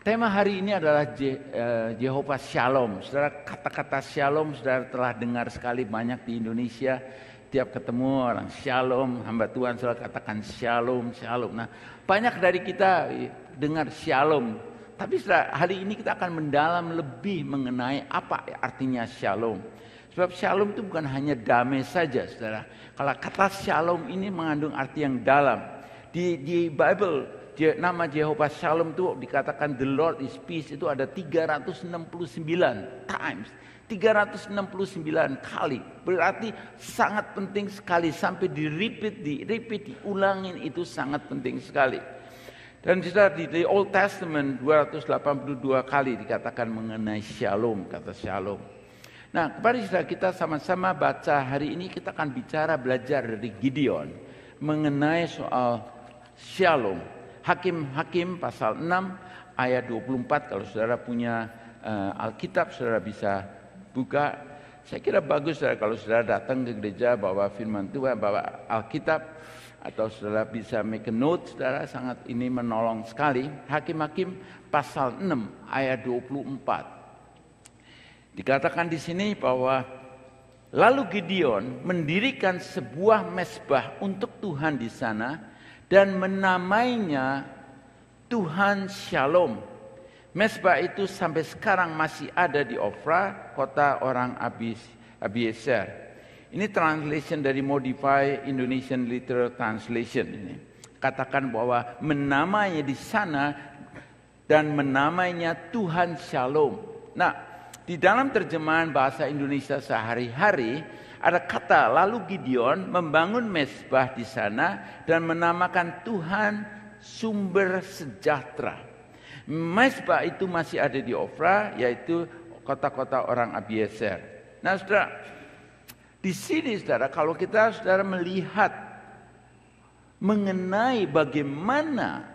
Tema hari ini adalah Jehovah Shalom. Saudara, kata-kata Shalom saudara telah dengar sekali banyak di Indonesia. Tiap ketemu orang Shalom, hamba Tuhan saudara katakan Shalom, Shalom. Nah, banyak dari kita dengar Shalom. Tapi saudara, hari ini kita akan mendalam lebih mengenai apa artinya Shalom. Sebab Shalom itu bukan hanya damai saja, saudara. Kalau kata Shalom ini mengandung arti yang dalam. Di Bible, nama Jehovah Shalom itu dikatakan the Lord is peace itu ada 369 times. 369 kali. Berarti sangat penting sekali sampai diulangin itu sangat penting sekali. Dan di Old Testament 282 kali dikatakan mengenai Shalom, kata Shalom. Nah, mari kita sama-sama baca hari ini kita akan belajar dari Gideon mengenai soal Shalom. Hakim pasal 6 ayat 24, kalau saudara punya Alkitab saudara bisa buka. Saya kira bagus saudara kalau saudara datang ke gereja bawa firman Tuhan, bawa Alkitab, atau saudara bisa make a note, saudara sangat ini menolong sekali. Hakim pasal 6 ayat 24. Dikatakan di sini bahwa lalu Gideon mendirikan sebuah mezbah untuk Tuhan di sana dan menamainya Tuhan Shalom. Mezbah itu sampai sekarang masih ada di Ofra, kota orang Abiezer. Ini translation dari Modified Indonesian Literal Translation ini. Katakan bahwa menamainya di sana dan menamainya Tuhan Shalom. Nah, di dalam terjemahan bahasa Indonesia sehari-hari ada kata lalu Gideon membangun mezbah di sana dan menamakan Tuhan Sumber Sejahtera. Mezbah itu masih ada di Ofra, yaitu kota-kota orang Abiezer. Nah, saudara, di sini saudara, kalau kita saudara melihat mengenai bagaimana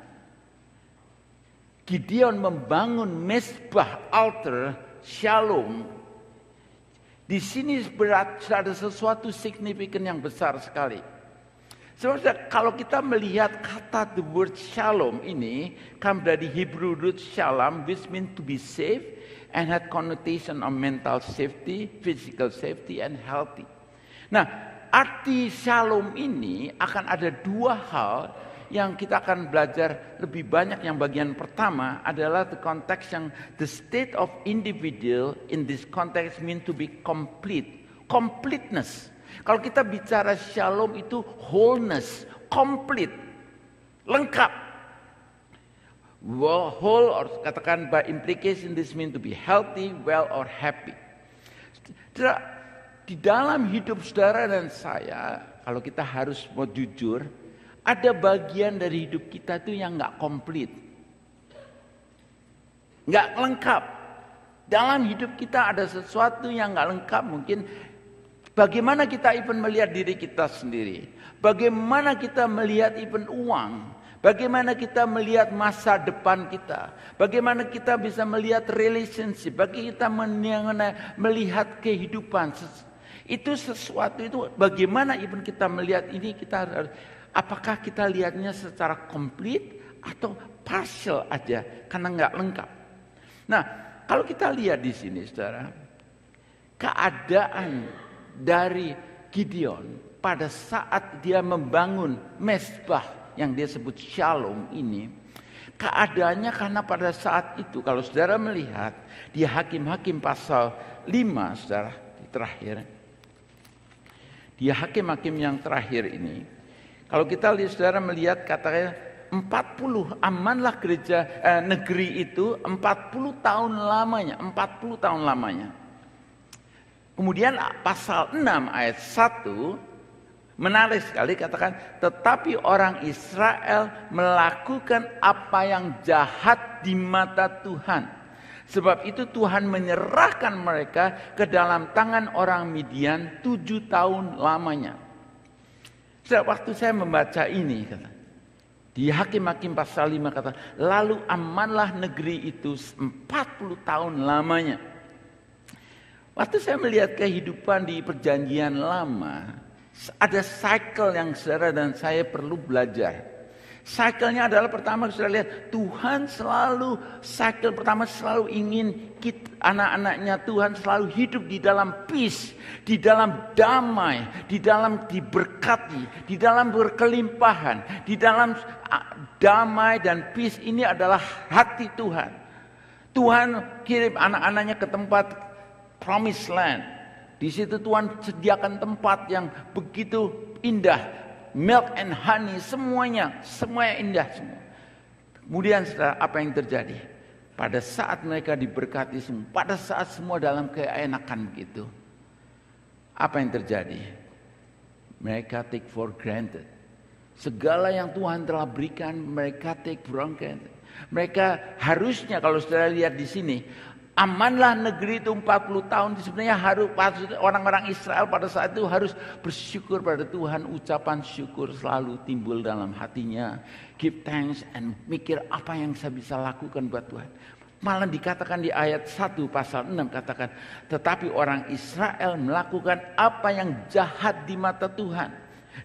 Gideon membangun mezbah altar Shalom, di sini ada sesuatu signifikan yang besar sekali. Sebenarnya kalau kita melihat kata the word shalom ini kan dari Hebrew root shalom, which means to be safe and had connotation of mental safety, physical safety and healthy. Nah, arti shalom ini akan ada dua hal yang kita akan belajar lebih banyak. Yang bagian pertama adalah the context yang the state of individual in this context mean to be complete, completeness. Kalau kita bicara shalom itu wholeness, complete, lengkap. Whole or katakan by implication this mean to be healthy, well or happy. Di dalam hidup saudara dan saya, kalau kita harus mau jujur, ada bagian dari hidup kita tuh yang nggak komplit, nggak lengkap. Dalam hidup kita ada sesuatu yang nggak lengkap. Mungkin bagaimana kita even melihat diri kita sendiri, bagaimana kita melihat even uang, bagaimana kita melihat masa depan kita, bagaimana kita bisa melihat relationship, bagaimana kita melihat kehidupan. Itu sesuatu itu bagaimana even kita melihat ini kita harus. Apakah kita lihatnya secara komplit atau partial aja karena nggak lengkap. Nah, kalau kita lihat di sini, saudara, keadaan dari Gideon pada saat dia membangun mezbah yang dia sebut Shalom ini, keadaannya karena pada saat itu kalau saudara melihat di Hakim-Hakim pasal 5, saudara, di terakhir, di Hakim-Hakim yang terakhir ini. Kalau kita lihat saudara melihat katanya 40 amanlah negeri itu 40 tahun lamanya, 40 tahun lamanya. Kemudian pasal 6 ayat 1 menarik sekali katakan tetapi orang Israel melakukan apa yang jahat di mata Tuhan. Sebab itu Tuhan menyerahkan mereka ke dalam tangan orang Midian 7 tahun lamanya. Waktu saya membaca ini, kata, di Hakim-Hakim pasal 5 kata, lalu amanlah negeri itu 40 tahun lamanya. Waktu saya melihat kehidupan di perjanjian lama, ada cycle yang saudara dan saya perlu belajar. Cycle-nya adalah pertama sudah lihat, Tuhan selalu, cycle pertama selalu ingin anak-anaknya Tuhan selalu hidup di dalam peace, di dalam damai, di dalam diberkati, di dalam berkelimpahan, di dalam damai dan peace. Ini adalah hati Tuhan. Tuhan kirim anak-anaknya ke tempat promised land. Di situ Tuhan sediakan tempat yang begitu indah. Milk and honey, semuanya indah semua. Kemudian saudara, apa yang terjadi? Pada saat mereka diberkati semua, pada saat semua dalam keenakan begitu, apa yang terjadi? Mereka take for granted. Segala yang Tuhan telah berikan, mereka take for granted. Mereka harusnya, kalau saudara lihat di sini, amanlah negeri itu 40 tahun. Sebenarnya harus orang-orang Israel pada saat itu harus bersyukur pada Tuhan. Ucapan syukur selalu timbul dalam hatinya. Give thanks and mikir apa yang saya bisa lakukan buat Tuhan. Malah dikatakan di ayat 1 pasal 6 katakan, tetapi orang Israel melakukan apa yang jahat di mata Tuhan.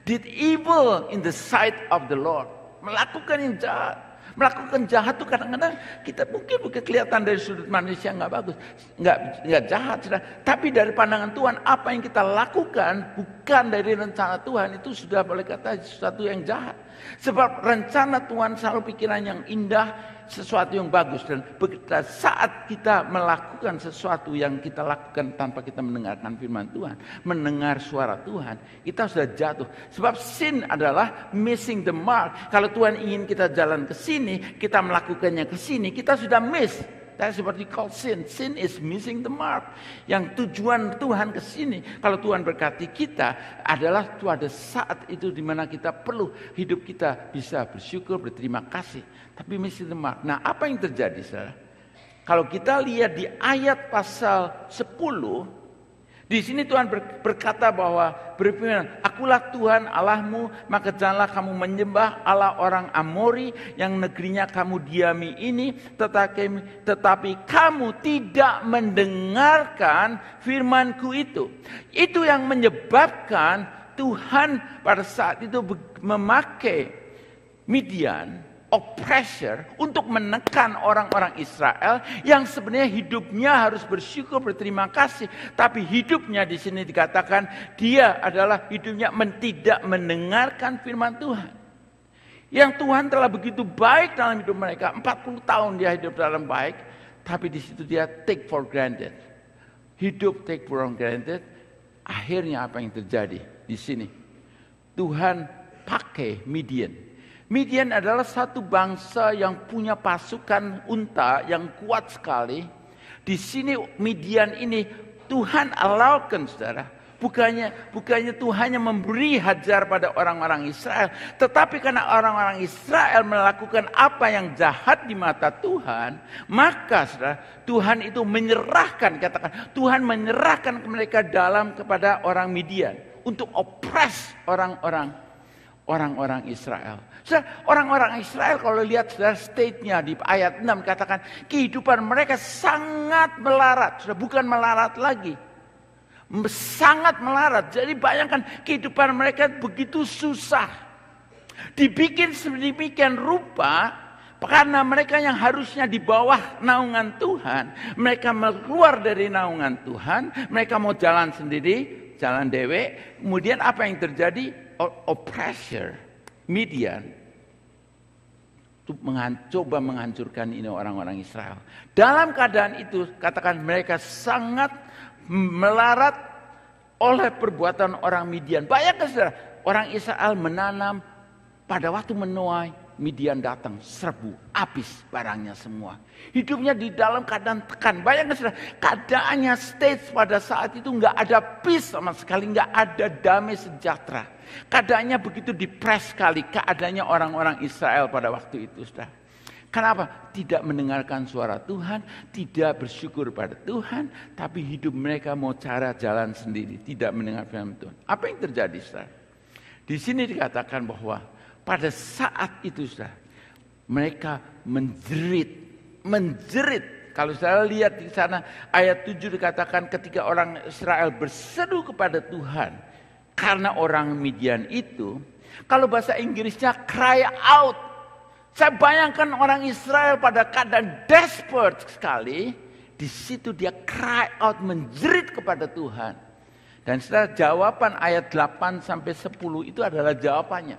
Did evil in the sight of the Lord. Melakukan yang jahat. Melakukan jahat itu kadang-kadang kita mungkin kelihatan dari sudut manusia nggak bagus, nggak jahat, tapi dari pandangan Tuhan apa yang kita lakukan bukan dari rencana Tuhan, itu sudah boleh kata sesuatu yang jahat. Sebab rencana Tuhan selalu pikiran yang indah, sesuatu yang bagus. Dan saat kita melakukan sesuatu yang kita lakukan tanpa kita mendengarkan firman Tuhan, mendengar suara Tuhan, kita sudah jatuh. Sebab sin adalah missing the mark. Kalau Tuhan ingin kita jalan ke sini, kita melakukannya ke sini, kita sudah miss. That's seperti called sin. Sin is missing the mark. Yang tujuan Tuhan ke sini, kalau Tuhan berkati kita, adalah pada saat itu di mana kita perlu hidup kita bisa bersyukur, berterima kasih. Tapi missing the mark. Nah, apa yang terjadi, saudara? Kalau kita lihat di ayat pasal 10, di sini Tuhan berkata bahwa berfirman, akulah Tuhan Allahmu, maka janganlah kamu menyembah Allah orang Amori yang negerinya kamu diami ini, tetapi kamu tidak mendengarkan firmanku itu. Itu yang menyebabkan Tuhan pada saat itu memakai Midian, oppressor, untuk menekan orang-orang Israel yang sebenarnya hidupnya harus bersyukur, berterima kasih, tapi hidupnya di sini dikatakan dia adalah hidupnya tidak mendengarkan firman Tuhan. Yang Tuhan telah begitu baik dalam hidup mereka, 40 tahun dia hidup dalam baik, tapi di situ dia take for granted. Hidup take for granted. Akhirnya apa yang terjadi di sini? Tuhan pakai Midian. Midian adalah satu bangsa yang punya pasukan unta yang kuat sekali. Di sini Midian ini Tuhan alaukan, saudara. Bukannya Tuhan yang memberi hajar pada orang-orang Israel, tetapi karena orang-orang Israel melakukan apa yang jahat di mata Tuhan, maka saudara, Tuhan itu menyerahkan, katakan Tuhan menyerahkan mereka kepada orang Midian untuk oppress orang-orang Israel. Orang-orang Israel kalau lihat state-nya di ayat 6 katakan kehidupan mereka sangat melarat. Sudah bukan melarat lagi. Sangat melarat. Jadi bayangkan kehidupan mereka begitu susah. Dibikin sedemikian rupa karena mereka yang harusnya di bawah naungan Tuhan, mereka keluar dari naungan Tuhan, mereka mau jalan sendiri, jalan dewe. Kemudian apa yang terjadi? Oppressor Midian itu coba menghancurkan ini orang-orang Israel. Dalam keadaan itu katakan mereka sangat melarat oleh perbuatan orang Midian. Bayangkan saudara, orang Israel menanam, pada waktu menuai Midian datang, serbu, habis barangnya semua. Hidupnya di dalam keadaan tekan. Bayangkan saudara, keadaannya stage pada saat itu nggak ada peace sama sekali, nggak ada damai sejahtera. Keadaannya begitu depres sekali, keadaannya orang-orang Israel pada waktu itu, saudara. Kenapa? Tidak mendengarkan suara Tuhan, tidak bersyukur pada Tuhan, tapi hidup mereka mau cara jalan sendiri, tidak mendengar firman Tuhan. Apa yang terjadi, saudara? Di sini dikatakan bahwa pada saat itu, saudara, mereka menjerit. Kalau saya lihat di sana ayat 7 dikatakan ketika orang Israel berseru kepada Tuhan karena orang Midian itu, kalau bahasa Inggrisnya cry out. Saya bayangkan orang Israel pada keadaan desperate sekali. Di situ dia cry out, menjerit kepada Tuhan. Dan setelah jawaban ayat 8 sampai 10 itu adalah jawabannya.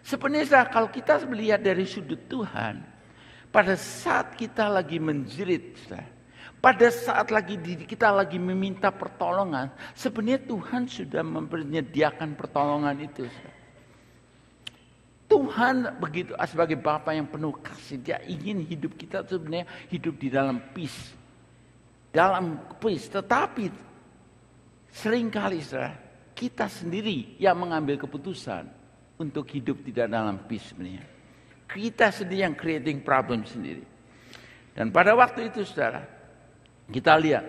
Sebenarnya kalau kita melihat dari sudut Tuhan, pada saat kita lagi menjerit, pada saat kita lagi meminta pertolongan, sebenarnya Tuhan sudah menyediakan pertolongan itu. Tuhan begitu sebagai Bapa yang penuh kasih, dia ingin hidup kita sebenarnya hidup di dalam peace. Dalam peace, tetapi seringkali kita sendiri yang mengambil keputusan untuk hidup tidak dalam peace sebenarnya. Kita sendiri yang creating problem sendiri. Dan pada waktu itu saudara, kita lihat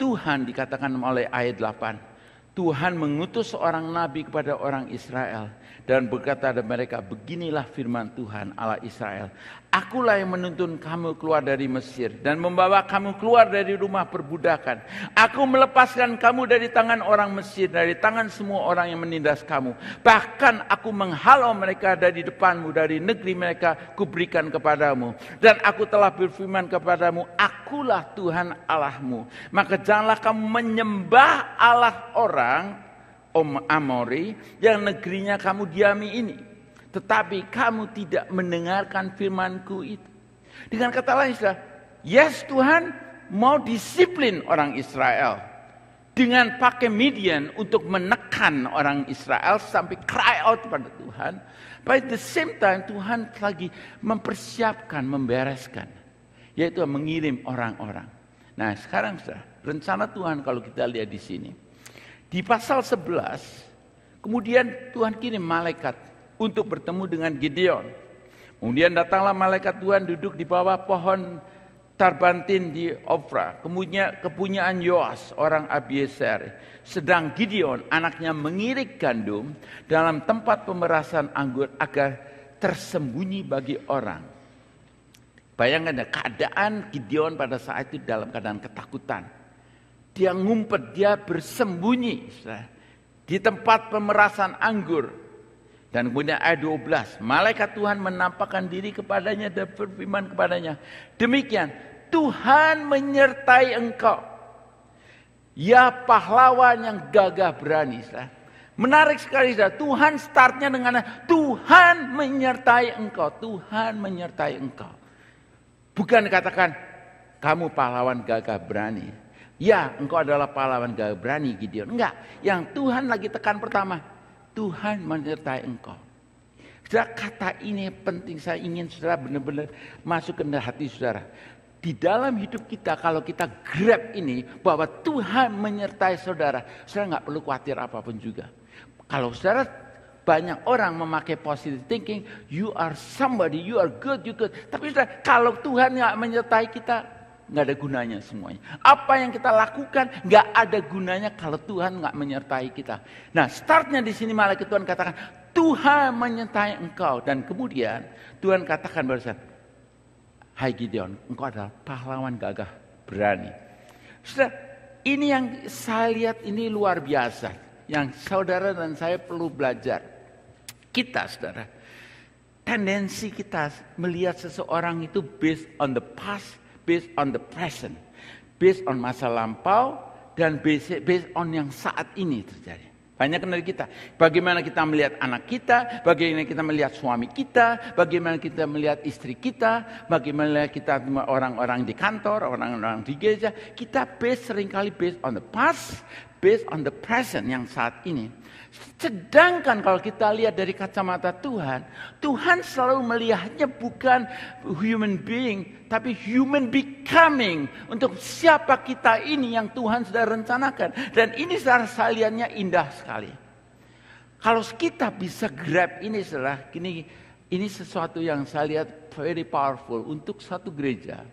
Tuhan dikatakan oleh ayat 8. Tuhan mengutus seorang nabi kepada orang Israel dan berkata kepada mereka, beginilah firman Tuhan Allah Israel. Akulah yang menuntun kamu keluar dari Mesir dan membawa kamu keluar dari rumah perbudakan. Aku melepaskan kamu dari tangan orang Mesir, dari tangan semua orang yang menindas kamu. Bahkan aku menghalau mereka dari depanmu, dari negeri mereka kuberikan kepadamu. Dan aku telah berfirman kepadamu, akulah Tuhan Allahmu. Maka janganlah kamu menyembah Allah orang Amori yang negerinya kamu diami ini. Tetapi kamu tidak mendengarkan firmanku itu. Dengan kata lain, yes Tuhan mau disiplin orang Israel. Dengan pakai Midian untuk menekan orang Israel sampai cry out pada Tuhan. But at the same time Tuhan lagi mempersiapkan, membereskan. Yaitu mengirim orang-orang. Nah sekarang rencana Tuhan kalau kita lihat di sini. Di pasal 11, kemudian Tuhan kirim malaikat untuk bertemu dengan Gideon. Kemudian datanglah malaikat Tuhan duduk di bawah pohon tarbantin di Ofra. Kemudian kepunyaan Yoas, orang Abiezer. Sedang Gideon, anaknya mengirik gandum dalam tempat pemerasan anggur agar tersembunyi bagi orang. Bayangkan keadaan Gideon pada saat itu dalam keadaan ketakutan. Dia ngumpet, dia bersembunyi di tempat pemerasan anggur. Dan kemudian ayat 12, malaikat Tuhan menampakkan diri kepadanya dan berfirman kepadanya, demikian, Tuhan menyertai engkau. Ya pahlawan yang gagah berani. Menarik sekali, Tuhan startnya dengan Tuhan menyertai engkau. Tuhan menyertai engkau. Bukan katakan, kamu pahlawan gagah berani. Ya, engkau adalah pahlawan gagah berani Gideon. Enggak, yang Tuhan lagi tekan pertama, Tuhan menyertai engkau. Saudara, kata ini penting, saya ingin saudara benar-benar masuk ke hati saudara. Di dalam hidup kita, kalau kita grab ini, bahwa Tuhan menyertai saudara, saudara nggak perlu khawatir apapun juga. Kalau saudara, banyak orang memakai positive thinking, you are somebody, you are good, you good. Tapi saudara, kalau Tuhan nggak menyertai kita, nggak ada gunanya semuanya. Apa yang kita lakukan nggak ada gunanya kalau Tuhan nggak menyertai kita. Nah, startnya di sini malaikat Tuhan katakan, Tuhan menyertai engkau. Dan kemudian Tuhan katakan barusan, hai Gideon, engkau adalah pahlawan gagah berani. Saudara, ini yang saya lihat ini luar biasa. Yang saudara dan saya perlu belajar. Kita saudara, tendensi kita melihat seseorang itu based on the past, based on the present, based on masa lampau, dan based on yang saat ini terjadi. Banyak dari kita. Bagaimana kita melihat anak kita, bagaimana kita melihat suami kita, bagaimana kita melihat istri kita, bagaimana kita orang-orang di kantor, orang-orang di gereja. Kita seringkali based on the past, based on the present yang saat ini. Sedangkan kalau kita lihat dari kacamata Tuhan, Tuhan selalu melihatnya bukan human being, tapi human becoming. Untuk siapa kita ini yang Tuhan sudah rencanakan. Dan ini saya lihatnya indah sekali. Kalau kita bisa grab ini setelah ini sesuatu yang saya lihat very powerful untuk satu gereja.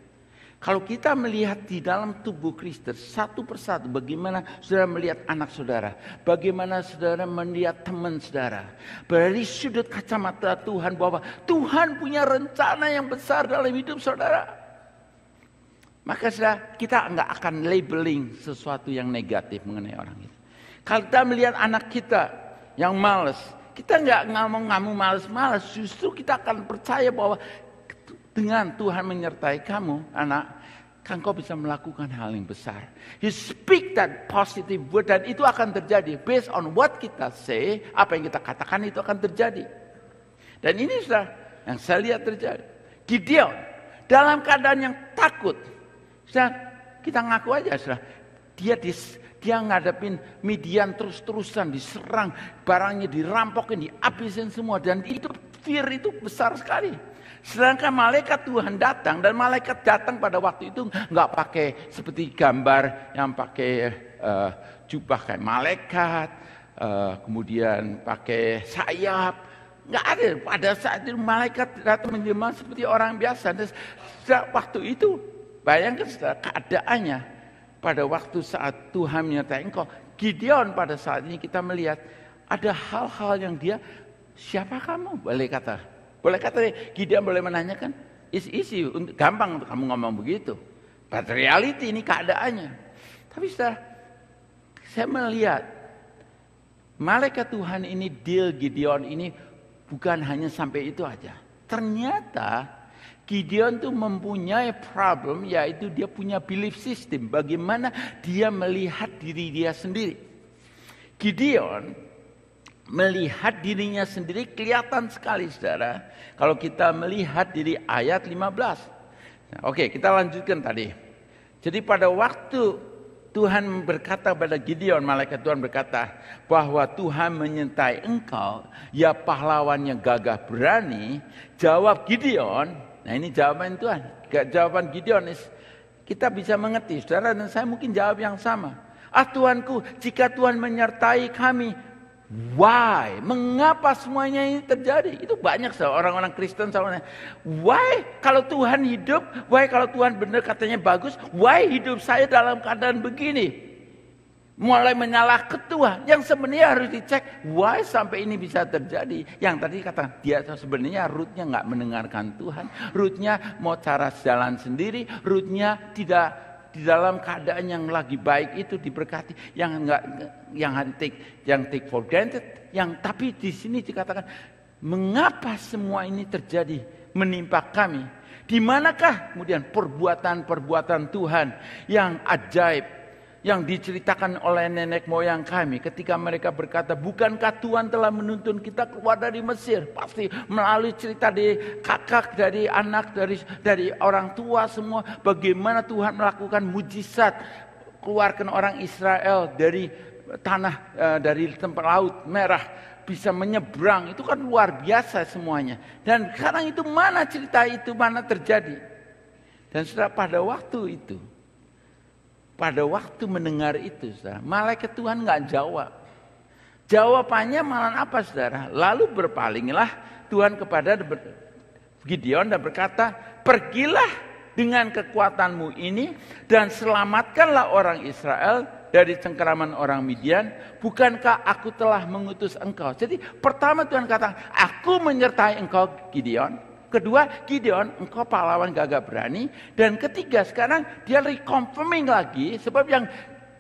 Kalau kita melihat di dalam tubuh Kristus satu persatu, bagaimana saudara melihat anak saudara, bagaimana saudara melihat teman saudara, dari sudut kacamata Tuhan bahwa Tuhan punya rencana yang besar dalam hidup saudara. Maka saudara, kita enggak akan labeling sesuatu yang negatif mengenai orang itu. Kalau kita melihat anak kita yang malas, kita nggak ngomong malas-malas, justru kita akan percaya bahwa dengan Tuhan menyertai kamu, anak, engkau bisa melakukan hal yang besar. You speak that positive word dan itu akan terjadi. Based on what kita say, apa yang kita katakan itu akan terjadi. Dan ini sudah yang saya lihat terjadi. Gideon dalam keadaan yang takut, sudah kita ngaku aja sudah dia ngadepin Midian terus-terusan diserang, barangnya dirampokin, dihabisin semua dan itu fear itu besar sekali. Sedangkan malaikat Tuhan datang dan malaikat datang pada waktu itu nggak pakai seperti gambar yang pakai jubah kayak malaikat, kemudian pakai sayap, nggak ada. Pada saat itu malaikat datang menjelma seperti orang biasa. Dan waktu itu bayangkan keadaannya. Pada waktu saat Tuhan menyertai engkau, Gideon pada saat ini kita melihat ada hal-hal yang dia, siapa kamu? Boleh kata Gideon boleh menanyakan, is easy, gampang untuk kamu ngomong begitu. But reality ini keadaannya. Tapi saya melihat malaikat Tuhan ini deal Gideon ini bukan hanya sampai itu aja. Ternyata Gideon tuh mempunyai problem, yaitu dia punya belief system. Bagaimana dia melihat diri dia sendiri. Gideon melihat dirinya sendiri kelihatan sekali, saudara. Kalau kita melihat dari ayat 15. Oke, kita lanjutkan tadi. Jadi pada waktu Tuhan berkata pada Gideon, malaikat Tuhan berkata bahwa Tuhan menyertai engkau, ya pahlawan yang gagah berani. Jawab Gideon. Nah ini jawaban Tuhan. Jawaban Gideon kita bisa mengerti. Saudara dan saya mungkin jawab yang sama. Tuhanku, jika Tuhan menyertai kami, why? Mengapa semuanya ini terjadi? Itu banyak orang-orang Kristen sama. Why? Kalau Tuhan hidup, why kalau Tuhan benar katanya bagus, why hidup saya dalam keadaan begini? Mulai menyalah ketua, yang sebenarnya harus dicek why sampai ini bisa terjadi. Yang tadi kata dia sebenarnya rootnya nggak mendengarkan Tuhan, rootnya mau cara jalan sendiri, rootnya tidak di dalam keadaan yang lagi baik itu diberkati, yang take for granted, tapi di sini dikatakan mengapa semua ini terjadi menimpa kami? Di manakah kemudian perbuatan Tuhan yang ajaib? Yang diceritakan oleh nenek moyang kami ketika mereka berkata, bukankah Tuhan telah menuntun kita keluar dari Mesir? Pasti melalui cerita dari kakak, dari anak, dari orang tua semua. Bagaimana Tuhan melakukan mujizat, keluarkan orang Israel dari tanah, dari tempat laut merah, bisa menyeberang. Itu kan luar biasa semuanya. Dan sekarang itu mana cerita itu, mana terjadi? Dan setelah pada waktu itu, pada waktu mendengar itu, saudara, malaikat Tuhan nggak jawab. Jawabannya malah apa, saudara? Lalu berpalinglah Tuhan kepada Gideon dan berkata, pergilah dengan kekuatanmu ini dan selamatkanlah orang Israel dari cengkeraman orang Midian. Bukankah aku telah mengutus engkau? Jadi pertama Tuhan kata, aku menyertai engkau Gideon. Kedua, Gideon, engkau pahlawan gagah berani. Dan ketiga, sekarang dia reconfirming lagi. Sebab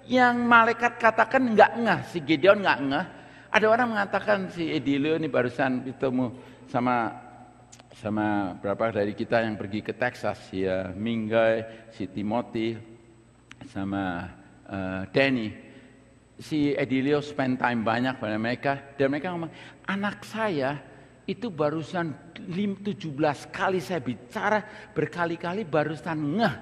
yang malaikat katakan nggak ngeh, si Gideon nggak ngeh. Ada orang mengatakan si Edilio ini barusan bertemu sama berapa dari kita yang pergi ke Texas. Ya, Minggai, si Timothy, sama Danny. Si Edilio spend time banyak pada mereka. Dan mereka ngomong, anak saya itu barusan 17 kali saya bicara, berkali-kali barusan ngeh.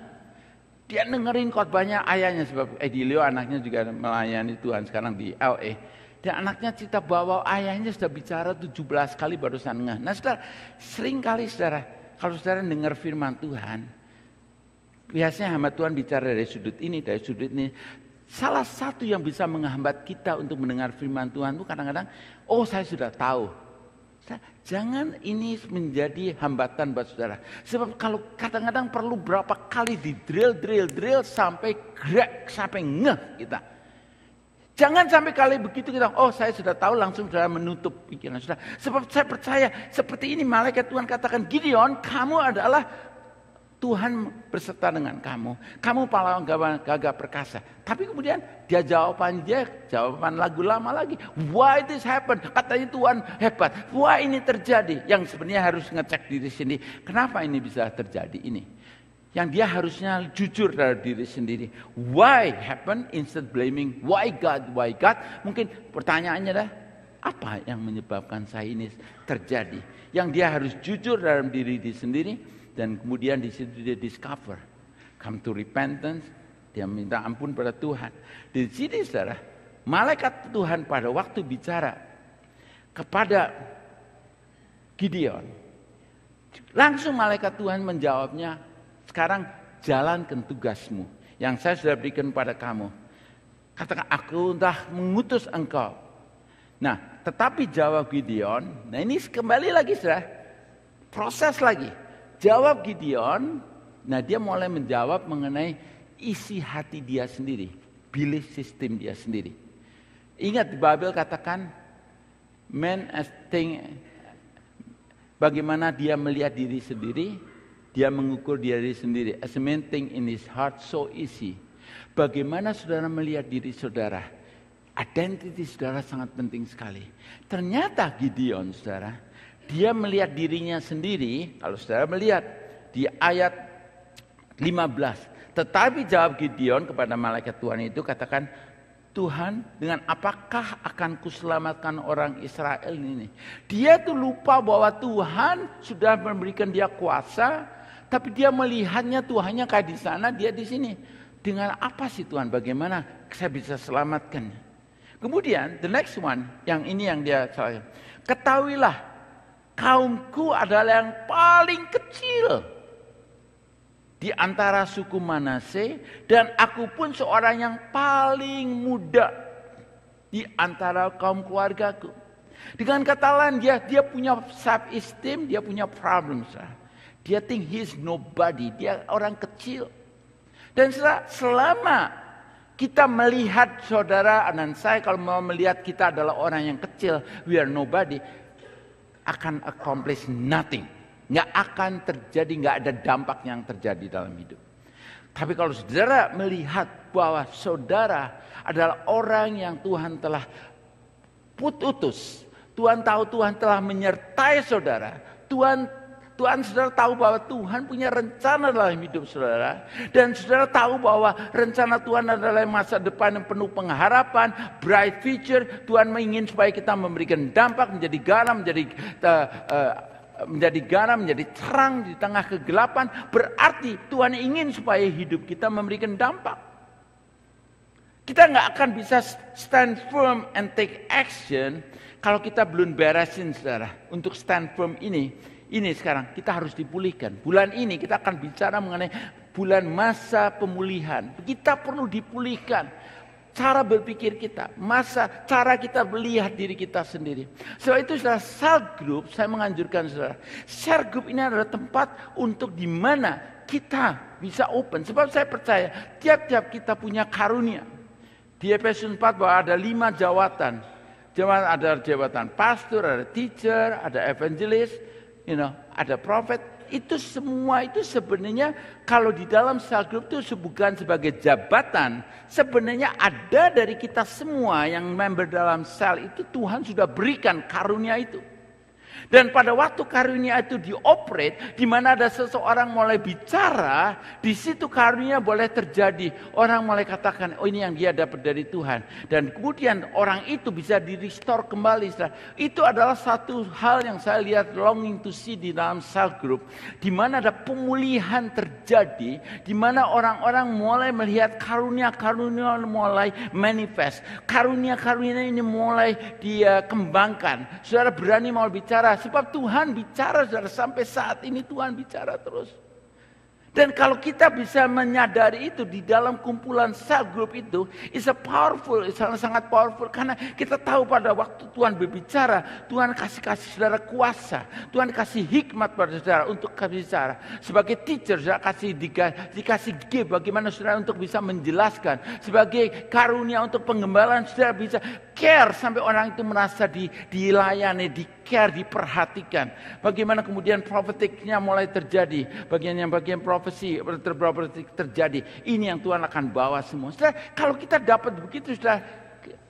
Dia dengerin khotbahnya ayahnya, sebab Edilio anaknya juga melayani Tuhan sekarang di LA. Dan anaknya cerita bahwa ayahnya sudah bicara 17 kali barusan ngeh. Nah saudara, sering kali saudara, kalau saudara dengar firman Tuhan, biasanya hamba Tuhan bicara dari sudut ini, dari sudut ini. Salah satu yang bisa menghambat kita untuk mendengar firman Tuhan itu kadang-kadang, oh saya sudah tahu. Jangan ini menjadi hambatan buat saudara. Sebab kalau kadang-kadang perlu berapa kali di drill sampai ngeh kita. Jangan sampai kali begitu kita, oh saya sudah tahu, langsung saudara menutup pikiran saudara. Sebab saya percaya seperti ini malaikat Tuhan katakan, Gideon, kamu adalah Tuhan berserta dengan kamu. Kamu pahlawan gagah perkasa. Tapi kemudian dia jawaban lagu lama lagi. Why this happen? Katanya Tuhan hebat. Why ini terjadi? Yang sebenarnya harus ngecek diri sendiri. Kenapa ini bisa terjadi ini? Yang dia harusnya jujur terhadap diri sendiri. Why happen instead blaming why God? Mungkin pertanyaannya adalah apa yang menyebabkan saya ini terjadi? Yang dia harus jujur dalam diri sendiri. Dan kemudian di situ dia discover, come to repentance, dia minta ampun pada Tuhan. Di sini saudara, malaikat Tuhan pada waktu bicara kepada Gideon, langsung malaikat Tuhan menjawabnya, sekarang jalankan tugasmu yang saya sudah berikan pada kamu. Katakan, aku telah mengutus engkau. Nah, tetapi jawab Gideon, nah ini kembali lagi saudara, proses lagi. Jawab Gideon, nah dia mulai menjawab mengenai isi hati dia sendiri, belief system dia sendiri. Ingat di Babel katakan, man as thing, bagaimana dia melihat diri sendiri, dia mengukur diri sendiri. As a man think in his heart, so easy. Bagaimana saudara melihat diri saudara? Identity saudara sangat penting sekali. Ternyata Gideon saudara, dia melihat dirinya sendiri, kalau saudara melihat di ayat 15. Tetapi jawab Gideon kepada malaikat Tuhan itu, katakan, Tuhan, dengan apakah akan kuselamatkan orang Israel ini? Dia tuh lupa bahwa Tuhan sudah memberikan dia kuasa, tapi dia melihatnya Tuhannya kayak di sana, dia di sini. Dengan apa sih Tuhan? Bagaimana saya bisa selamatkan? Kemudian the next one, yang ini yang dia salah. Ketahuilah, kaumku adalah yang paling kecil di antara suku Manase, dan aku pun seorang yang paling muda di antara kaum keluargaku. Dengan kata lain, dia punya self-esteem, dia punya problems. Dia think he's nobody, dia orang kecil. Dan selama kita melihat saudara dan saya, kalau mau melihat kita adalah orang yang kecil, we are nobody, akan accomplish nothing. Nggak akan terjadi, nggak ada dampak yang terjadi dalam hidup. Tapi kalau saudara melihat bahwa saudara adalah orang yang Tuhan telah utus, Tuhan tahu Tuhan telah menyertai saudara, Tuhan saudara tahu bahwa Tuhan punya rencana dalam hidup saudara. Dan saudara tahu bahwa rencana Tuhan adalah masa depan yang penuh pengharapan, bright future. Tuhan ingin supaya kita memberikan dampak, menjadi garam, menjadi terang di tengah kegelapan. Berarti Tuhan ingin supaya hidup kita memberikan dampak. Kita nggak akan bisa stand firm and take action kalau kita belum beresin saudara. Untuk stand firm ini sekarang kita harus dipulihkan. Bulan ini kita akan bicara mengenai bulan masa pemulihan. Kita perlu dipulihkan cara berpikir kita, cara kita melihat diri kita sendiri. Sebab itu saudara, cell group, saya menganjurkan saudara, cell group ini adalah tempat untuk di mana kita bisa open. Sebab saya percaya tiap-tiap kita punya karunia. Di Efesus 4 bahwa ada 5 jawatan. Ada jabatan pastor, ada teacher, ada evangelist, ada prophet. Itu semua itu sebenarnya kalau di dalam cell group itu bukan sebagai jabatan. Sebenarnya ada dari kita semua yang member dalam sel itu Tuhan sudah berikan karunia itu. Dan pada waktu karunia itu dioperate, di mana ada seseorang mulai bicara, di situ karunia boleh terjadi. Orang mulai katakan, oh ini yang dia dapat dari Tuhan. Dan kemudian orang itu bisa di-restore kembali. Itu adalah satu hal yang saya lihat longing to see di dalam cell group. Di mana ada pemulihan terjadi, di mana orang-orang mulai melihat karunia-karunia mulai manifest. Karunia-karunia ini mulai dia kembangkan. Saudara berani mau bicara, sebab Tuhan bicara saudara, sampai saat ini Tuhan bicara terus. Dan kalau kita bisa menyadari itu di dalam kumpulan cell group itu, sangat powerful. Karena kita tahu pada waktu Tuhan berbicara, Tuhan kasih saudara kuasa. Tuhan kasih hikmat pada saudara untuk berbicara. Sebagai teacher, saudara dikasih gift bagaimana saudara untuk bisa menjelaskan. Sebagai karunia untuk pengembalaan, saudara bisa care sampai orang itu merasa dilayani, care, diperhatikan. Bagaimana kemudian prophetiknya mulai terjadi. Bagian profesi terjadi. Ini yang Tuhan akan bawa semua. Saudara, kalau kita dapat begitu, saudara,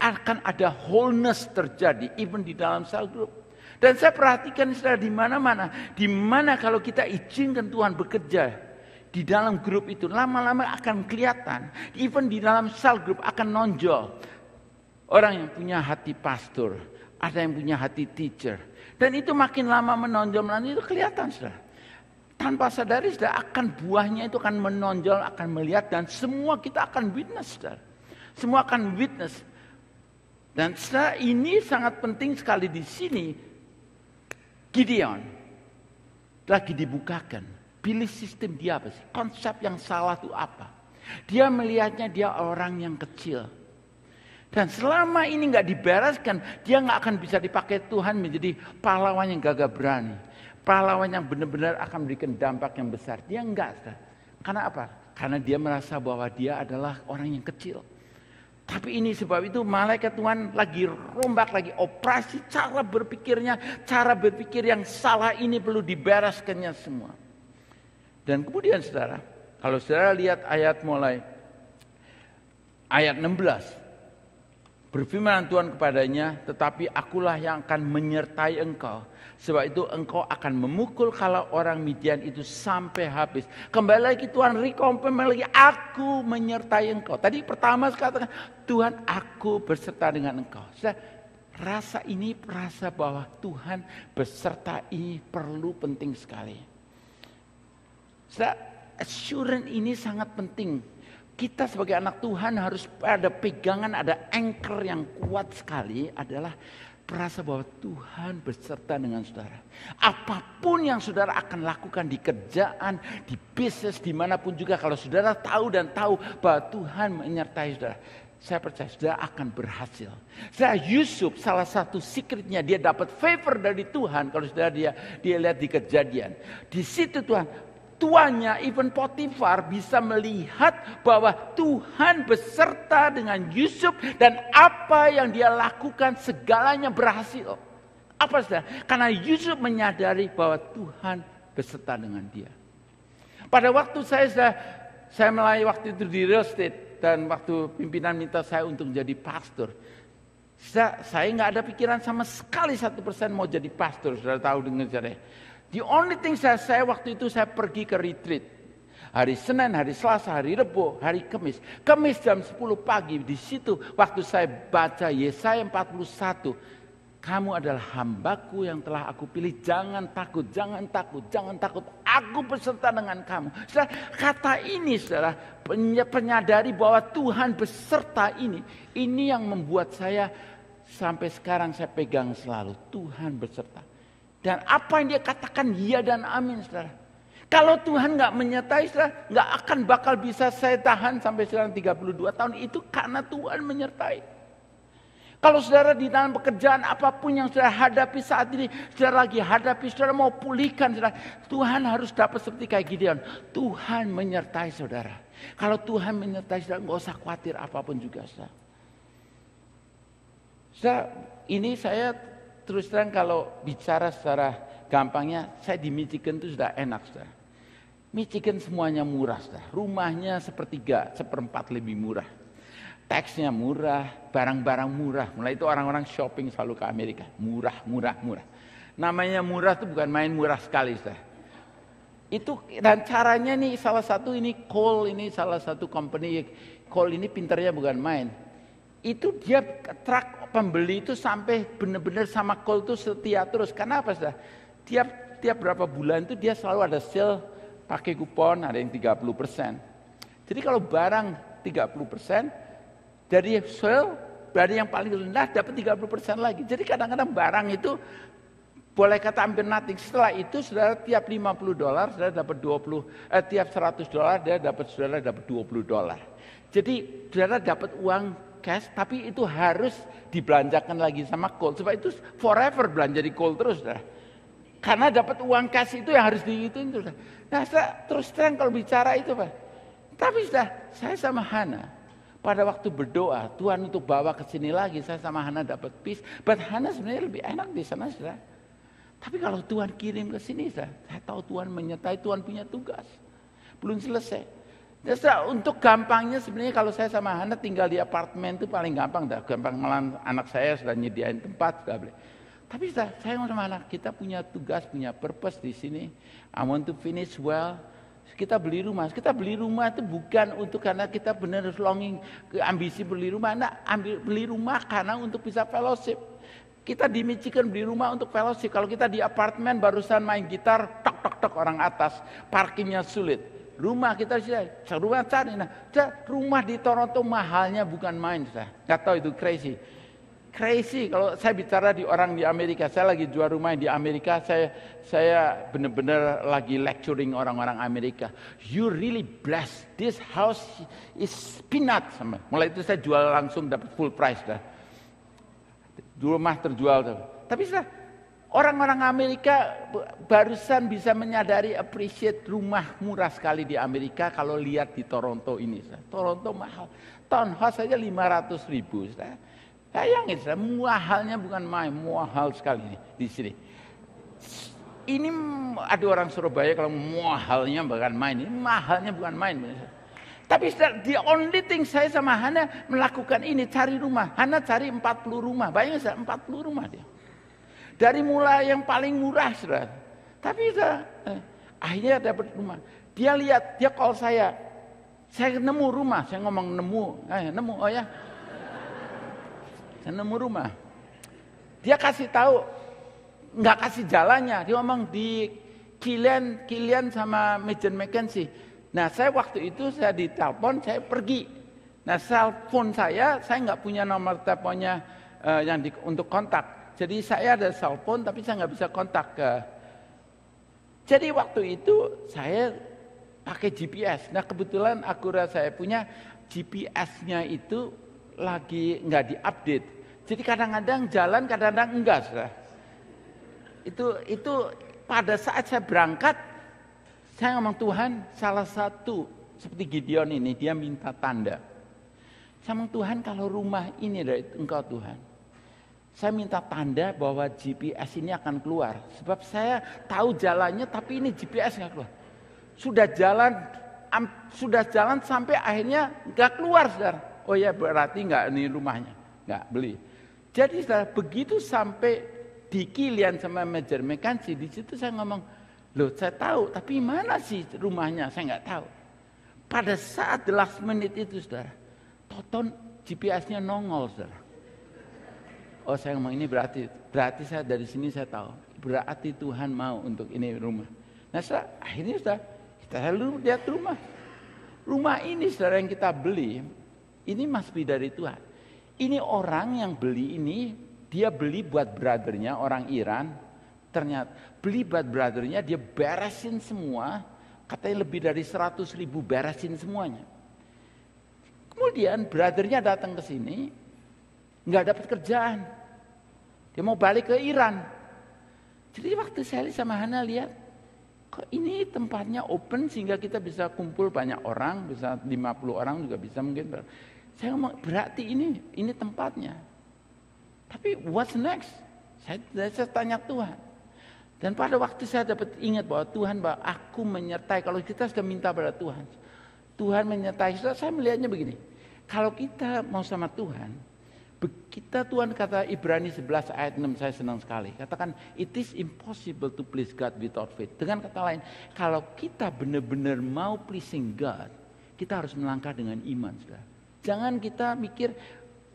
akan ada wholeness terjadi. Even di dalam cell group. Dan saya perhatikan saudara di mana-mana. Di mana kalau kita izinkan Tuhan bekerja di dalam grup itu, lama-lama akan kelihatan. Even di dalam cell group akan nonjol. Orang yang punya hati pastor, ada yang punya hati teacher. Dan itu makin lama menonjol, itu kelihatan saudara. Tanpa sadari saudara, akan buahnya itu akan menonjol, akan melihat. Dan semua kita akan witness saudara. Semua akan witness. Dan saudara, ini sangat penting sekali di sini. Gideon lagi dibukakan. Pilih sistem dia apa sih? Konsep yang salah itu apa? Dia melihatnya dia orang yang kecil. Dan selama ini nggak dibereskan, dia nggak akan bisa dipakai Tuhan menjadi pahlawan yang gagah berani. Pahlawan yang benar-benar akan memberikan dampak yang besar. Dia enggak. Karena apa? Karena dia merasa bahwa dia adalah orang yang kecil. Tapi ini sebab itu malaikat Tuhan lagi rombak, lagi operasi cara berpikir yang salah ini perlu dibereskannya semua. Dan kemudian saudara, kalau saudara lihat ayat 16. Berfirman Tuhan kepadanya, tetapi akulah yang akan menyertai engkau. Sebab itu engkau akan memukul kalau orang Midian itu sampai habis. Kembali lagi Tuhan rekompen lagi, aku menyertai engkau. Tadi pertama katakan, Tuhan aku berserta dengan engkau. Saya rasa bahwa Tuhan beserta ini perlu penting sekali. Saya assurance ini sangat penting. Kita sebagai anak Tuhan harus ada pegangan, ada anchor yang kuat sekali adalah merasa bahwa Tuhan beserta dengan saudara. Apapun yang saudara akan lakukan di kerjaan, di bisnis, dimanapun juga. Kalau saudara tahu bahwa Tuhan menyertai saudara. Saya percaya saudara akan berhasil. Yusuf salah satu secretnya dia dapat favor dari Tuhan. Kalau saudara dia lihat di Kejadian. Di situ tuannya, even Potifar bisa melihat bahwa Tuhan beserta dengan Yusuf dan apa yang dia lakukan segalanya berhasil. Apa saudara? Karena Yusuf menyadari bahwa Tuhan beserta dengan dia. Pada waktu saya melayani waktu itu di real estate dan waktu pimpinan minta saya untuk jadi pastor. Saya nggak ada pikiran sama sekali 1% mau jadi pastor. Saudara tahu dengan saya. The only thing saya waktu itu saya pergi ke retreat. Hari Senin, hari Selasa, hari Rebo, hari Kamis. Kamis jam 10 pagi di situ waktu saya baca Yesaya 41. Kamu adalah hambaku yang telah aku pilih. Jangan takut, jangan takut, jangan takut. Aku beserta dengan kamu. Saudara, kata ini saudara, penyadari bahwa Tuhan beserta ini yang membuat saya sampai sekarang saya pegang selalu. Tuhan beserta. Dan apa yang dia katakan ya dan amin saudara. Kalau Tuhan gak menyertai saudara, gak akan bakal bisa saya tahan sampai sekarang 32 tahun. Itu karena Tuhan menyertai. Kalau saudara di dalam pekerjaan apapun yang saudara hadapi saat ini, saudara lagi hadapi, saudara mau pulihkan saudara. Tuhan harus dapat seperti kayak Gideon. Tuhan menyertai saudara. Kalau Tuhan menyertai saudara, gak usah khawatir apapun juga saudara. Saudara, ini saya terus terang kalau bicara secara gampangnya, saya di Michigan itu sudah enak saudara. Michigan semuanya murah saudara. Rumahnya seperempat lebih murah. Taxnya murah, barang-barang murah. Mulai itu orang-orang shopping selalu ke Amerika. Murah. Namanya murah itu bukan main murah sekali saudara. Itu dan caranya nih salah satu ini Cole ini salah satu company. Cole ini pintarnya bukan main. Itu dia attract pembeli itu sampai benar-benar sama Cole itu setia terus. Karena apa saudara? Tiap berapa bulan itu dia selalu ada sale pakai kupon, ada yang 30%. Jadi kalau barang 30%, dari sale, dari yang paling rendah dapat 30% lagi. Jadi kadang-kadang barang itu boleh kata hampir nothing. Setelah itu saudara tiap $50 saudara dapat tiap $100 saudara dapat $20. Jadi saudara dapat uang cash, tapi itu harus dibelanjakan lagi sama Cole. Sebab itu forever belanja di Cole terus saudara. Karena dapat uang cash itu yang harus dihitung saudara. Nah saudara, terus terang kalau bicara itu Pak. Tapi saudara, saya sama Hana pada waktu berdoa, Tuhan untuk bawa ke sini lagi, saya sama Hana dapat peace. But Hana sebenarnya lebih enak di sana saudara. Tapi kalau Tuhan kirim ke sini, saya tahu Tuhan menyertai, Tuhan punya tugas. Belum selesai. Dan untuk gampangnya sebenarnya kalau saya sama Hana tinggal di apartemen itu paling gampang. Gampang, malah anak saya sudah nyediain tempat, sudah boleh. Tapi saya ngomong sama anak, kita punya tugas, punya purpose di sini. I want to finish well. Kita beli rumah. Kita beli rumah itu bukan untuk karena kita benar longing, ambisi beli rumah. Beli rumah karena untuk bisa fellowship. Kita di Michigan beli rumah untuk fellowship. Kalau kita di apartemen barusan main gitar, tok orang atas, parkirnya sulit. Rumah kita rumah cari. Nah, rumah di Toronto mahalnya bukan main. Nggak tahu itu crazy. Crazy kalau saya bicara di orang di Amerika. Saya lagi jual rumah di Amerika. Saya benar-benar lagi lecturing orang-orang Amerika. You really blessed. This house is peanut. Mulai itu saya jual langsung dapat full price dah. Rumah terjual tuh. Tapi orang-orang Amerika barusan bisa menyadari appreciate rumah murah sekali di Amerika kalau lihat di Toronto ini. Toronto mahal. Townhouse saja 500.000. Bayangin, mahalnya bukan main, mahal sekali di sini. Ini ada orang Surabaya kalau mahalnya bukan main, ini mahalnya bukan main. Tapi the only thing saya sama Hana melakukan ini, cari rumah. Hana cari 40 rumah. Bayangin 40 rumah dia. Dari mulai yang paling murah, saudara. Tapi akhirnya dapat rumah. Dia lihat, dia call saya. Saya nemu rumah. Saya ngomong nemu, oh ya. Saya nemu rumah. Dia kasih tahu, nggak kasih jalannya. Dia ngomong di Kilian sama Majen McKenzie. Nah saya waktu itu saya ditelepon, saya pergi. Nah cellphone saya nggak punya nomor teleponnya untuk kontak. Jadi saya ada cellphone tapi saya nggak bisa kontak ke. Jadi waktu itu saya pakai GPS. Nah kebetulan Acura saya punya GPS-nya itu lagi nggak diupdate. Jadi kadang-kadang jalan, kadang-kadang enggak. Itu pada saat saya berangkat. Saya ngomong Tuhan, salah satu seperti Gideon ini, dia minta tanda. Saya ngomong Tuhan, kalau rumah ini dari Engkau Tuhan, saya minta tanda bahwa GPS ini akan keluar. Sebab saya tahu jalannya, tapi ini GPS nggak keluar. Sudah jalan sampai akhirnya nggak keluar, saudara. Oh ya berarti nggak ini rumahnya, nggak beli. Jadi saudara, begitu sampai di Kilian sama Majen McKenzie, di situ saya ngomong, loh saya tahu, tapi mana sih rumahnya? Saya nggak tahu. Pada saat the last minute itu, saudara, Toton GPS-nya nongol, saudara. Oh saya ngomong ini berarti saya dari sini saya tahu. Berarti Tuhan mau untuk ini rumah. Nah saudara, akhirnya kita lalu lihat rumah. Rumah ini saudara yang kita beli, ini must be dari Tuhan. Ini orang yang beli ini, dia beli buat brothernya orang Iran. Ternyata beli buat brothernya, dia beresin semua, katanya lebih dari 100.000 beresin semuanya. Kemudian brothernya datang ke sini, nggak dapat kerjaan, dia mau balik ke Iran. Jadi waktu saya sama Hana lihat, kok ini tempatnya open sehingga kita bisa kumpul banyak orang, bisa 50 orang juga bisa mungkin. Saya ngomong berarti ini tempatnya. Tapi what's next? Saya tanya Tuhan. Dan pada waktu saya dapat ingat bahwa Tuhan, bahwa aku menyertai. Kalau kita sudah minta pada Tuhan, Tuhan menyertai. Saya melihatnya begini. Kalau kita mau sama Tuhan, Tuhan kata Ibrani 11 ayat 6, saya senang sekali. Katakan, it is impossible to please God without faith. Dengan kata lain, kalau kita benar-benar mau pleasing God, kita harus melangkah dengan iman. Saudara. Jangan kita mikir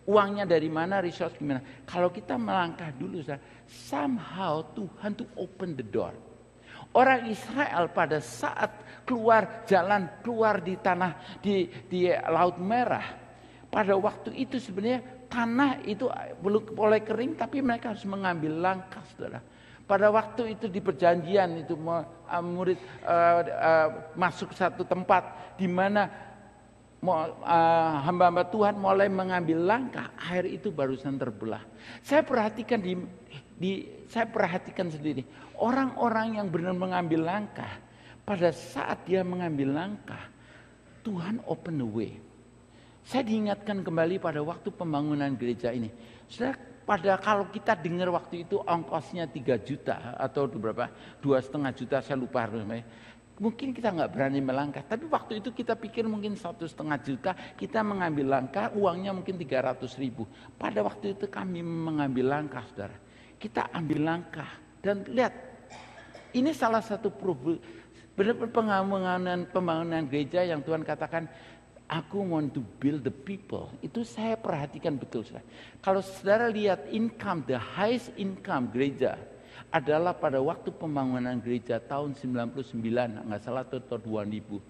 uangnya dari mana, resource gimana. Kalau kita melangkah dulu, somehow Tuhan to open the door. Orang Israel pada saat keluar di tanah di Laut Merah, pada waktu itu sebenarnya tanah itu belum boleh kering, tapi mereka harus mengambil langkah, saudara. Pada waktu itu di perjanjian itu murid masuk satu tempat di mana hamba-hamba Tuhan mulai mengambil langkah, air itu barusan terbelah. Saya perhatikan saya perhatikan sendiri orang-orang yang benar mengambil langkah. Pada saat dia mengambil langkah, Tuhan open the way. Saya diingatkan kembali pada waktu pembangunan gereja ini. Saudara, Pada kalau kita dengar waktu itu ongkosnya 3 juta atau berapa, 2,5 juta, saya lupa harusnya. Mungkin kita nggak berani melangkah. Tapi waktu itu kita pikir mungkin 1,5 juta, kita mengambil langkah, uangnya mungkin 300.000. Pada waktu itu kami mengambil langkah, saudara. Kita ambil langkah dan lihat, ini salah satu pembangunan gereja yang Tuhan katakan, aku want to build the people. Itu saya perhatikan betul, saudara. Kalau saudara lihat income, the highest income gereja adalah pada waktu pembangunan gereja tahun 99, nggak salah atau 2000.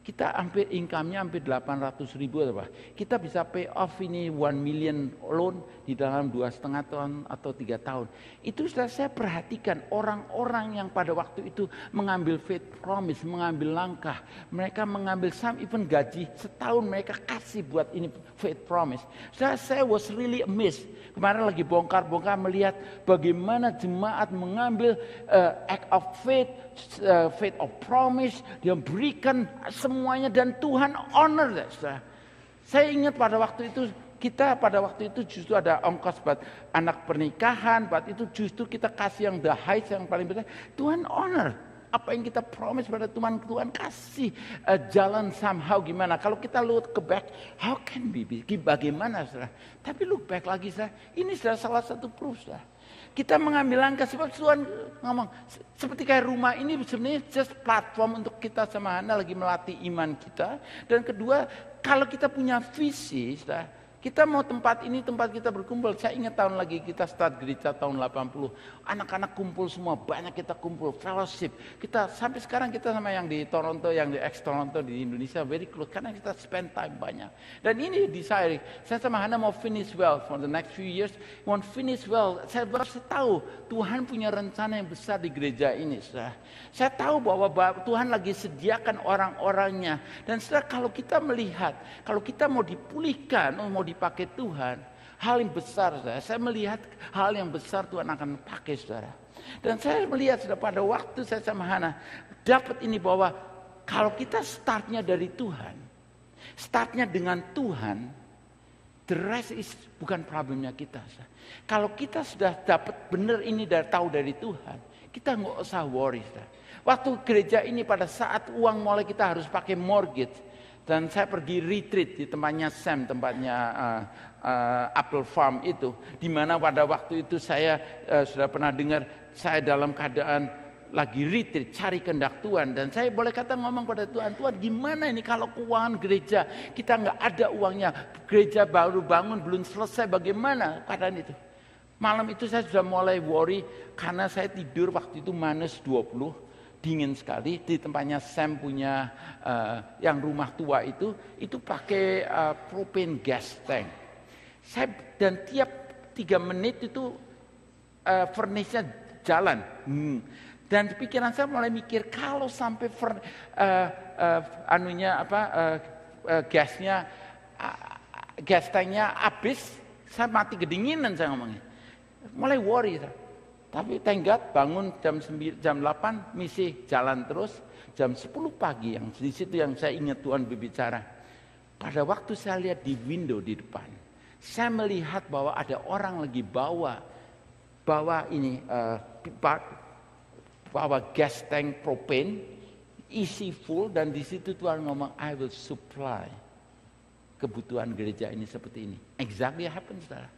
Kita hampir income-nya hampir 800.000 apa. Kita bisa pay off ini 1 million loan di dalam 2,5 tahun atau 3 tahun. Itu sudah saya perhatikan orang-orang yang pada waktu itu mengambil faith promise, mengambil langkah. Mereka mengambil some even gaji setahun mereka kasih buat ini faith promise. Saya was really amazed. Kemarin lagi bongkar-bongkar melihat bagaimana jemaat mengambil act of faith, faith of promise, dia berikan semuanya dan Tuhan honor. Saya ingat pada waktu itu justru ada ongkos buat anak pernikahan, buat itu justru kita kasih yang the highest, yang paling besar. Tuhan honor apa yang kita promise pada Tuhan, Tuhan kasih jalan somehow gimana. Kalau kita look back, how can we be, bagaimana saudara? Tapi look back lagi saudara, ini sudah salah satu proof saudara. Kita mengambil langkah sebab Tuhan ngomong seperti kayak rumah ini sebenarnya just platform untuk kita sama Hana lagi melatih iman kita. Dan kedua, kalau kita punya visi, kita mau tempat ini tempat kita berkumpul. Saya ingat tahun lagi kita start gereja tahun 80. Anak-anak kumpul semua, banyak kita kumpul, fellowship. Kita sampai sekarang kita sama yang di Toronto, yang di ex-Toronto di Indonesia very close karena kita spend time banyak. Dan ini desire. Saya sama Hana mau finish well for the next few years. Want finish well. Saya tahu Tuhan punya rencana yang besar di gereja ini. Saya tahu bahwa Tuhan lagi sediakan orang-orangnya. Dan setelah kalau kita melihat, kalau kita mau dipulihkan, mau dipakai Tuhan, hal yang besar, saya melihat hal yang besar Tuhan akan pakai saudara. Dan saya melihat sudah pada waktu saya sama Hana dapat ini bahwa kalau kita startnya dari Tuhan, startnya dengan Tuhan, the rest is bukan problemnya kita. Kalau kita sudah dapat benar ini tahu dari Tuhan, kita nggak usah worry. Waktu gereja ini pada saat uang mulai kita harus pakai mortgage, dan saya pergi retreat di tempatnya Sam, tempatnya Apple Farm itu, di mana pada waktu itu saya sudah pernah dengar saya dalam keadaan lagi retreat, cari kehendak Tuhan, dan saya boleh kata ngomong pada Tuhan, Tuhan gimana ini kalau keuangan gereja kita nggak ada uangnya, gereja baru bangun belum selesai, bagaimana keadaan itu? Malam itu saya sudah mulai worry karena saya tidur waktu itu minus 20. Dingin sekali. Di tempatnya Sam punya yang rumah tua itu pakai propane gas tank. Dan tiap 3 menit itu furnace-nya jalan. Dan pikiran saya mulai mikir kalau sampai gasnya gas tanknya habis, saya mati kedinginan saya ngomongnya. Mulai worry. Tapi thank God bangun jam 8 misi jalan terus. Jam 10 pagi yang di situ yang saya ingat Tuhan berbicara. Pada waktu saya lihat di window di depan, saya melihat bahwa ada orang lagi bawa gas tank propane isi full, dan di situ Tuhan ngomong I will supply kebutuhan gereja ini seperti ini. Exactly happens, saudara.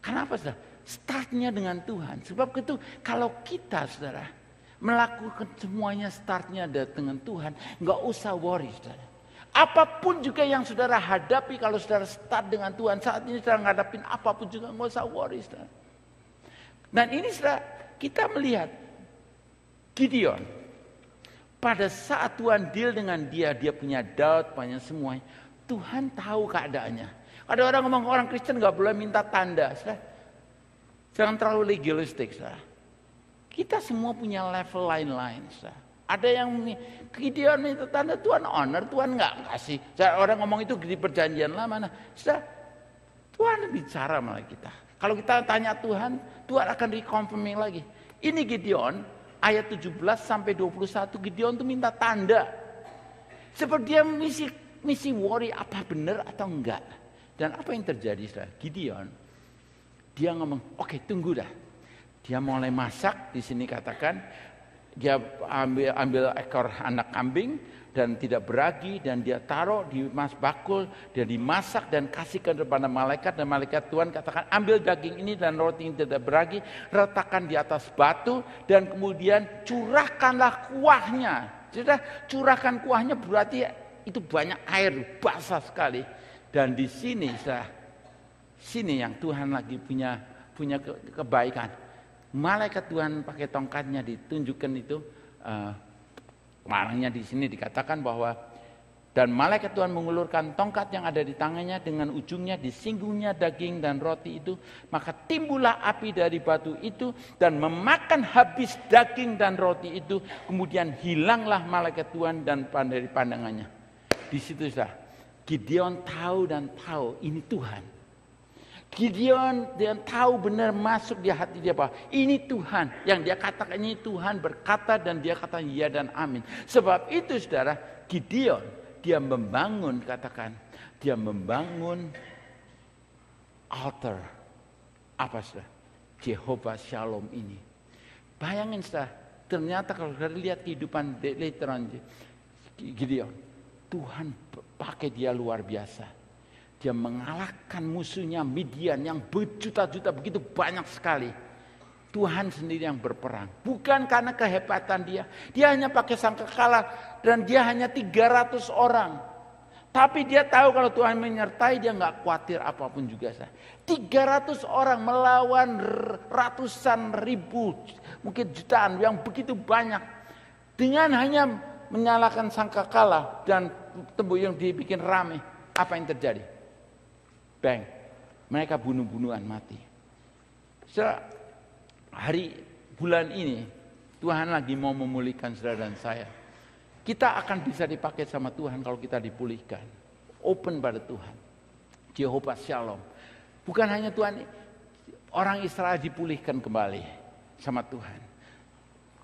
Kenapa, saudara? Startnya dengan Tuhan. Sebab itu kalau kita saudara melakukan semuanya startnya dengan Tuhan, nggak usah worry saudara. Apapun juga yang saudara hadapi, kalau saudara start dengan Tuhan, saat ini saudara ngadapin apapun juga nggak usah worry saudara. Dan ini saudara, kita melihat Gideon. Pada saat Tuhan deal dengan dia punya doubt, punya semuanya. Tuhan tahu keadaannya. Ada orang ngomong orang Kristen nggak boleh minta tanda saudara. Jangan terlalu legalistik, saudara. Kita semua punya level lain-lain, saudara. Ada yang Gideon minta tanda, Tuhan honor, Tuhan nggak kasih. Orang ngomong itu di perjanjian lama, saudara. Tuhan bicara malah kita. Kalau kita tanya Tuhan, Tuhan akan reconfirming lagi. Ini Gideon, ayat 17 sampai 21, Gideon tuh minta tanda. Seperti dia misi worry apa benar atau enggak. Dan apa yang terjadi, saudara? Gideon Dia ngomong, oke, tunggu dah. Dia mulai masak, di sini katakan dia ambil ekor anak kambing dan tidak beragi, dan dia taruh di bakul, dia dimasak dan kasihkan kepada malaikat, dan malaikat Tuhan katakan, ambil daging ini dan roti yang tidak beragi, letakkan di atas batu, dan kemudian curahkanlah kuahnya. Sudah, curahkan kuahnya berarti itu banyak air, basah sekali. Dan di sini yang Tuhan lagi punya kebaikan. Malaikat Tuhan pakai tongkatnya ditunjukkan itu, marahnya di sini dikatakan bahwa dan malaikat Tuhan mengulurkan tongkat yang ada di tangannya, dengan ujungnya disinggungnya daging dan roti itu, maka timbullah api dari batu itu dan memakan habis daging dan roti itu, kemudian hilanglah malaikat Tuhan dan dari pandangannya. Di situ Gideon tahu ini Tuhan. Gideon dia tahu benar, masuk di hati dia bahwa ini Tuhan. Yang dia katakan ini Tuhan berkata, dan dia katakan ya dan amin. Sebab itu saudara, Gideon dia membangun, dia membangun altar. Apa saudara? Jehovah Shalom ini. Bayangin saudara, ternyata kalau kita lihat kehidupan later on Gideon, Tuhan pakai dia luar biasa. Dia mengalahkan musuhnya Midian yang berjuta-juta, begitu banyak sekali. Tuhan sendiri yang berperang. Bukan karena kehebatan dia. Dia hanya pakai sangkakala dan dia hanya 300 orang. Tapi dia tahu kalau Tuhan menyertai, dia nggak khawatir apapun juga. 300 orang melawan ratusan ribu, mungkin jutaan yang begitu banyak. Dengan hanya menyalakan sangkakala dan tebu yang dibikin rame. Apa yang terjadi? Bang, mereka bunuh-bunuhan mati. Bulan ini Tuhan lagi mau memulihkan saudara dan saya. Kita akan bisa dipakai sama Tuhan kalau kita dipulihkan. Open pada Tuhan. Jehovah Shalom. Bukan hanya Tuhan, orang Israel dipulihkan kembali sama Tuhan.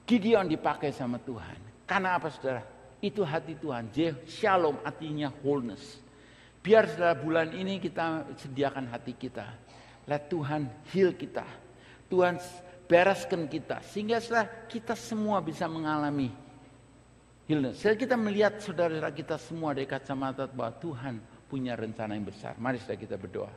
Gideon dipakai sama Tuhan. Karena apa saudara? Itu hati Tuhan. Shalom artinya wholeness. Biar setelah bulan ini kita sediakan hati kita. Let Tuhan heal kita. Tuhan bereskan kita. Sehingga setelah kita semua bisa mengalami healness. Setelah kita melihat saudara-saudara kita semua dari kacamata bahwa Tuhan punya rencana yang besar. Mari setelah kita berdoa.